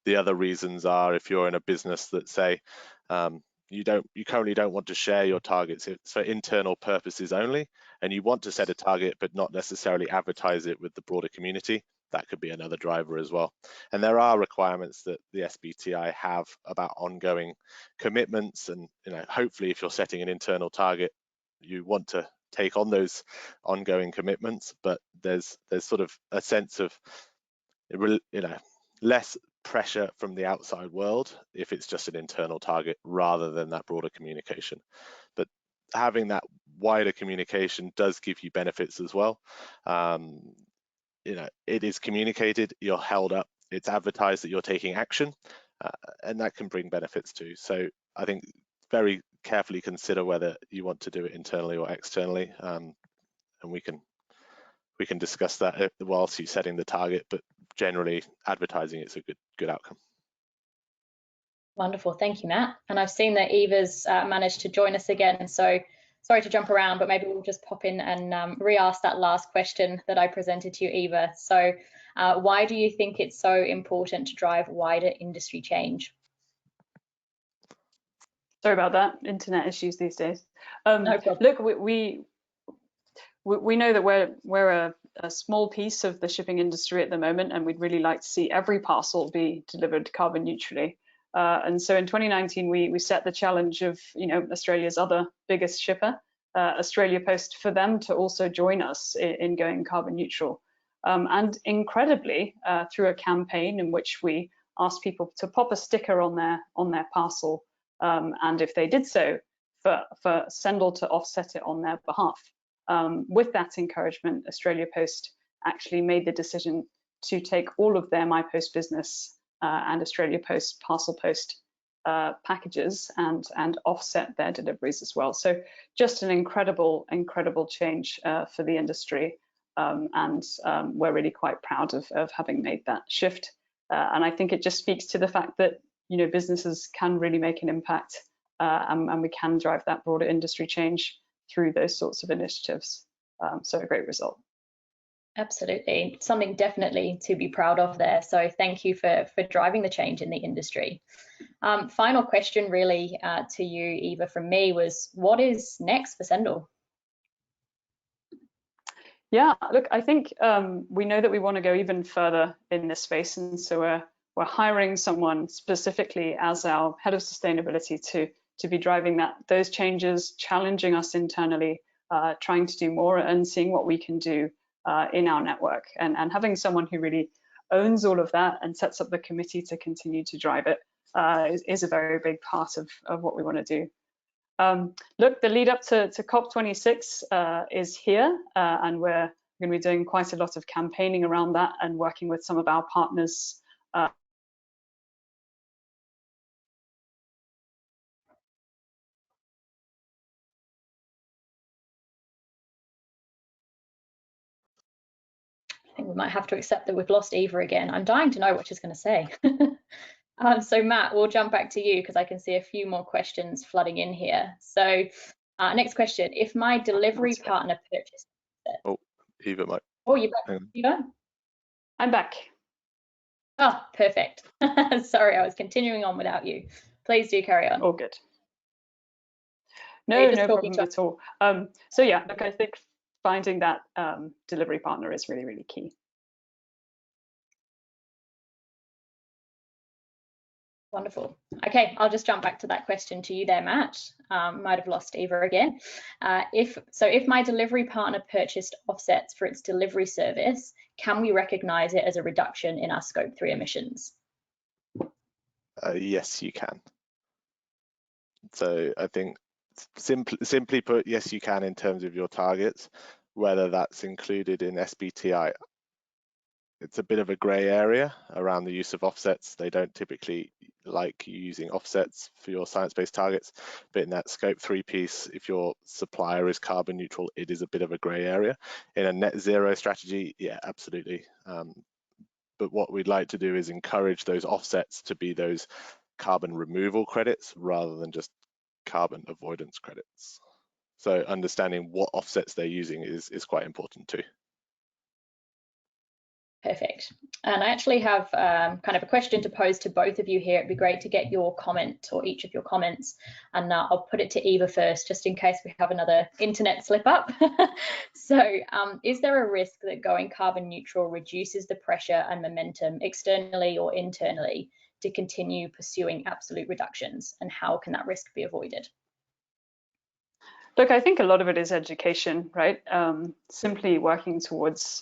The other reasons are, if you're in a business that, say, you currently don't want to share your targets, it's for internal purposes only, and you want to set a target but not necessarily advertise it with the broader community, that could be another driver as well. And there are requirements that the SBTi have about ongoing commitments, and hopefully if you're setting an internal target, you want to take on those ongoing commitments, but there's sort of a sense of less pressure from the outside world if it's just an internal target rather than that broader communication. But having that wider communication does give you benefits as well. It is communicated, you're held up, it's advertised that you're taking action, and that can bring benefits too. So I think very carefully consider whether you want to do it internally or externally, and we can discuss that whilst you're setting the target, but generally advertising it's a good outcome. Wonderful, thank you, Matt. And I've seen that Eva's managed to join us again, so sorry to jump around, but maybe we'll just pop in and re-ask that last question that I presented to you, Eva. So why do you think it's so important to drive wider industry change? Sorry about that, internet issues these days. No problem. Look, we know that we're a small piece of the shipping industry at the moment, and we'd really like to see every parcel be delivered carbon neutrally. And so in 2019, we set the challenge of Australia's other biggest shipper, Australia Post, for them to also join us in going carbon neutral. And incredibly, through a campaign in which we asked people to pop a sticker on their parcel, and if they did so, for Cendol to offset it on their behalf. With that encouragement, Australia Post actually made the decision to take all of their My Post Business and Australia Post Parcel Post packages and offset their deliveries as well. So just an incredible change for the industry, and we're really quite proud of having made that shift. And I think it just speaks to the fact that businesses can really make an impact, and we can drive that broader industry change through those sorts of initiatives. So a great result. Absolutely, something definitely to be proud of there. So thank you for driving the change in the industry. Final question really to you, Eva, from me was, what is next for Sendle? Yeah, look, I think we know that we want to go even further in this space, and so we're hiring someone specifically as our head of sustainability to be driving those changes, challenging us internally, trying to do more and seeing what we can do in our network, and having someone who really owns all of that and sets up the committee to continue to drive it is a very big part of what we want to do. Look, the lead up to COP26 is here, and we're going to be doing quite a lot of campaigning around that and working with some of our partners. I think we might have to accept that we've lost Eva again. I'm dying to know what she's going to say. So Matt, we'll jump back to you because I can see a few more questions flooding in here. So next question, if my delivery partner purchased it. Oh, Eva might. Oh, you're back, Eva? I'm back. Oh, perfect. Sorry, I was continuing on without you. Please do carry on. All good. No problem at all. So yeah, look, I think finding that delivery partner is really, really key. Wonderful. Okay, I'll just jump back to that question to you there, Matt. Might have lost Eva again. If my delivery partner purchased offsets for its delivery service, can we recognise it as a reduction in our Scope 3 emissions? Yes, you can. So I think simply put, yes, you can in terms of your targets. Whether that's included in SBTI, it's a bit of a grey area around the use of offsets. They don't typically like using offsets for your science-based targets, but in that Scope 3 piece, if your supplier is carbon neutral, it is a bit of a grey area. In a net zero strategy, yeah, absolutely. But what we'd like to do is encourage those offsets to be those carbon removal credits rather than just carbon avoidance credits. So understanding what offsets they're using is quite important too. Perfect. And I actually have kind of a question to pose to both of you here. It'd be great to get your comment, or each of your comments, and I'll put it to Eva first, just in case we have another internet slip up. So is there a risk that going carbon neutral reduces the pressure and momentum externally or internally to continue pursuing absolute reductions, and how can that risk be avoided? Look, I think a lot of it is education, right? Simply working towards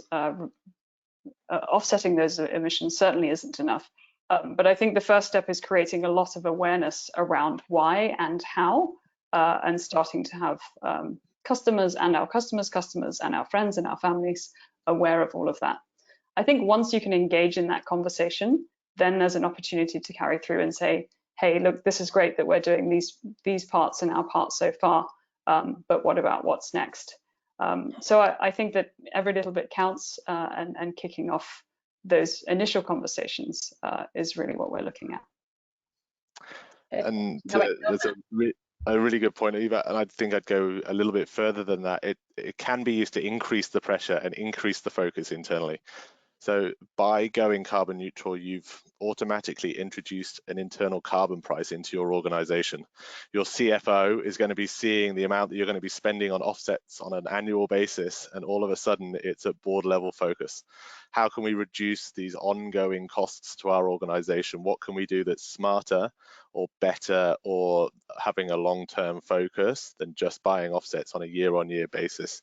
offsetting those emissions certainly isn't enough. But I think the first step is creating a lot of awareness around why and how, and starting to have customers and our customers' customers and our friends and our families aware of all of that. I think once you can engage in that conversation, then there's an opportunity to carry through and say, hey, look, this is great that we're doing these parts and our parts so far, but what about what's next? So I think that every little bit counts, and kicking off those initial conversations is really what we're looking at. And there's a really good point, Eva, and I think I'd go a little bit further than that. It can be used to increase the pressure and increase the focus internally. So by going carbon neutral, you've automatically introduced an internal carbon price into your organization. Your CFO is going to be seeing the amount that you're going to be spending on offsets on an annual basis, and all of a sudden it's a board level focus. How can we reduce these ongoing costs to our organization? What can we do that's smarter or better or having a long-term focus than just buying offsets on a year-on-year basis?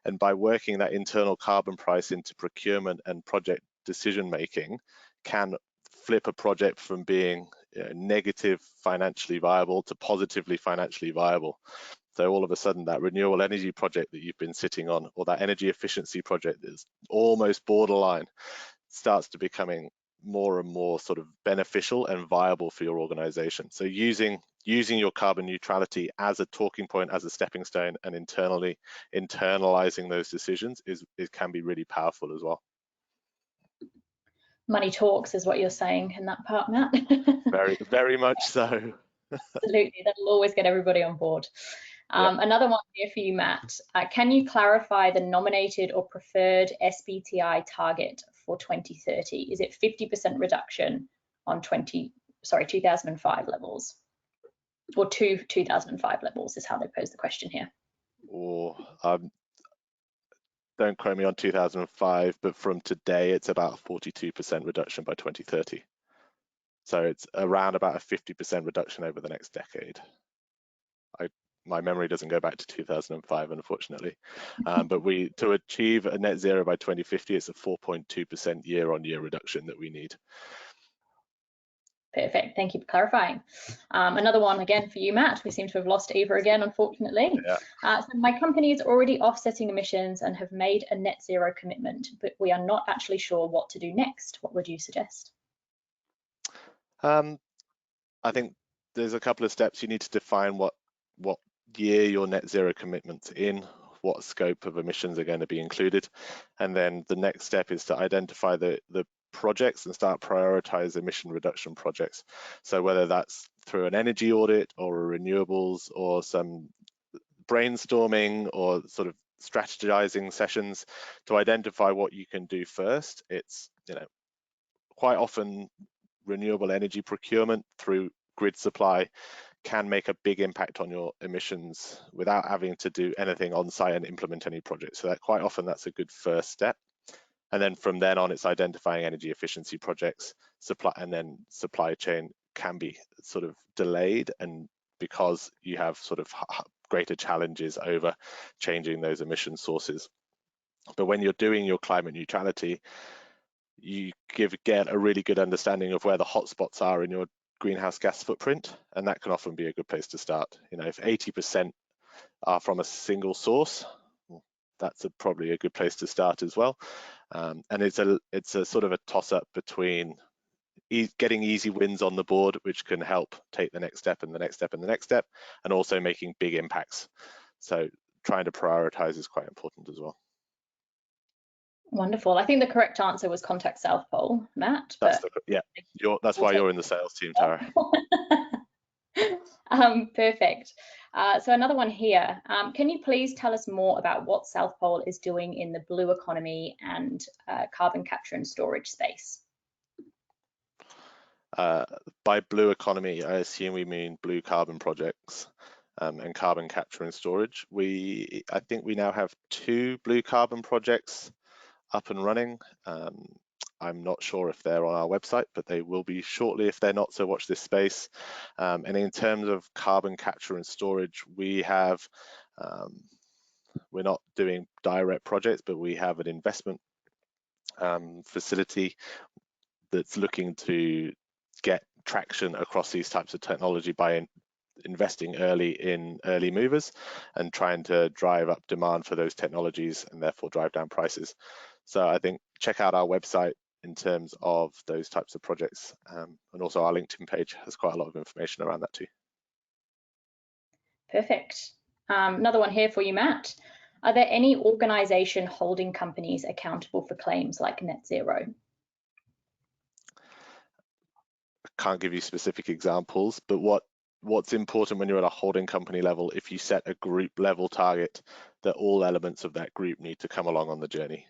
And by working that internal carbon price into procurement and project decision making, can flip a project from being negative financially viable to positively financially viable. So all of a sudden that renewable energy project that you've been sitting on, or that energy efficiency project that's almost borderline, starts to becoming more and more sort of beneficial and viable for your organization. So using your carbon neutrality as a talking point, as a stepping stone, and internalizing those decisions can be really powerful as well. Money talks is what you're saying in that part, Matt. Very much so. Absolutely, that'll always get everybody on board. Yep. Another one here for you, Matt. Can you clarify the nominated or preferred SBTI target for 2030? Is it 50% reduction on 2005 levels? Or 2005 levels is how they pose the question here. Or don't quote me on 2005, but from today it's about 42% reduction by 2030. So it's around about a 50% reduction over the next decade. My memory doesn't go back to 2005, unfortunately. But to achieve a net zero by 2050, it's a 4.2% year-on-year reduction that we need. Perfect, thank you for clarifying. Another one again for you, Matt. We seem to have lost Eva again, unfortunately. Yeah. So my company is already offsetting emissions and have made a net zero commitment, but we are not actually sure what to do next. What would you suggest? I think there's a couple of steps. You need to define what year your net zero commitment's in, what scope of emissions are going to be included, and then the next step is to identify the projects and start prioritize emission reduction projects. So whether that's through an energy audit or a renewables or some brainstorming or sort of strategizing sessions to identify what you can do first. It's, quite often renewable energy procurement through grid supply can make a big impact on your emissions without having to do anything on site and implement any projects. So that quite often that's a good first step. And then from then on, it's identifying energy efficiency projects, supply chain can be sort of delayed, and because you have sort of greater challenges over changing those emission sources. But when you're doing your climate neutrality, you get a really good understanding of where the hotspots are in your greenhouse gas footprint, and that can often be a good place to start. You know, if 80% are from a single source, well, that's probably a good place to start as well. And it's a sort of a toss-up between getting easy wins on the board, which can help take the next step and the next step and the next step, and also making big impacts. So trying to prioritize is quite important as well. Wonderful. I think the correct answer was contact South Pole, Matt. That's why you're in the sales team, Tara. Perfect. So another one here. Can you please tell us more about what South Pole is doing in the blue economy and carbon capture and storage space? By blue economy, I assume we mean blue carbon projects and carbon capture and storage. I think we now have 2 blue carbon projects up and running. I'm not sure if they're on our website, but they will be shortly if they're not, so watch this space. And in terms of carbon capture and storage, we have, we're not doing direct projects, but we have an investment facility that's looking to get traction across these types of technology by investing early in early movers and trying to drive up demand for those technologies and therefore drive down prices. So I think check out our website in terms of those types of projects, and also our LinkedIn page has quite a lot of information around that too. Perfect. Another one here for you, Matt. Are there any organisation holding companies accountable for claims like net zero? I can't give you specific examples, but what's important when you're at a holding company level, if you set a group level target, that all elements of that group need to come along on the journey.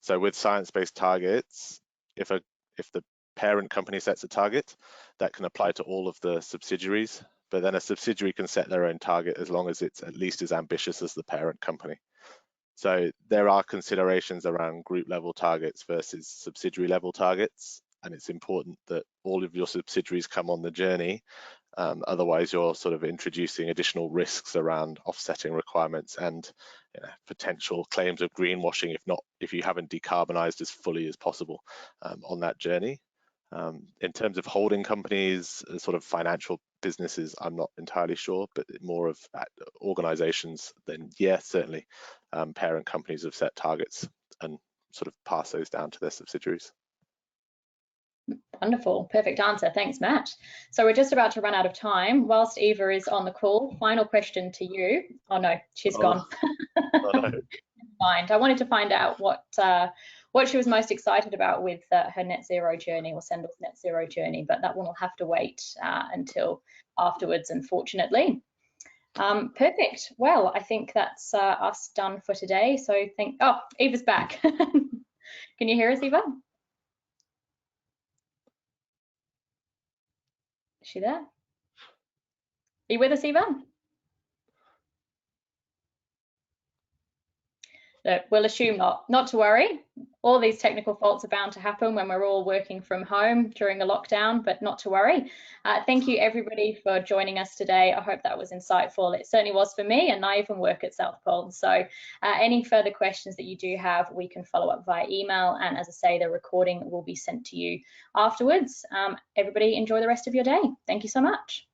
So with science-based targets, if the parent company sets a target, that can apply to all of the subsidiaries, but then a subsidiary can set their own target as long as it's at least as ambitious as the parent company. So there are considerations around group level targets versus subsidiary level targets, and it's important that all of your subsidiaries come on the journey. Otherwise, you're sort of introducing additional risks around offsetting requirements and potential claims of greenwashing if you haven't decarbonized as fully as possible on that journey. In terms of holding companies, sort of financial businesses, I'm not entirely sure, but more of organizations, then yes, certainly parent companies have set targets and sort of pass those down to their subsidiaries. Wonderful, perfect answer. Thanks, Matt. So we're just about to run out of time. Whilst Eva is on the call, final question to you. Oh no, she's gone. Oh, no. Mind. I wanted to find out what she was most excited about with her net zero journey, or Sendel's net zero journey, but that one will have to wait until afterwards, unfortunately. Perfect. Well, I think that's us done for today. So oh, Eva's back. Can you hear us, Eva? Is she there? Are you with us, Eva? No, we'll assume not. Not to worry. All these technical faults are bound to happen when we're all working from home during a lockdown, but not to worry. Thank you, everybody, for joining us today. I hope that was insightful. It certainly was for me, and I even work at South Pole. So any further questions that you do have, we can follow up via email. And as I say, the recording will be sent to you afterwards. Everybody, enjoy the rest of your day. Thank you so much.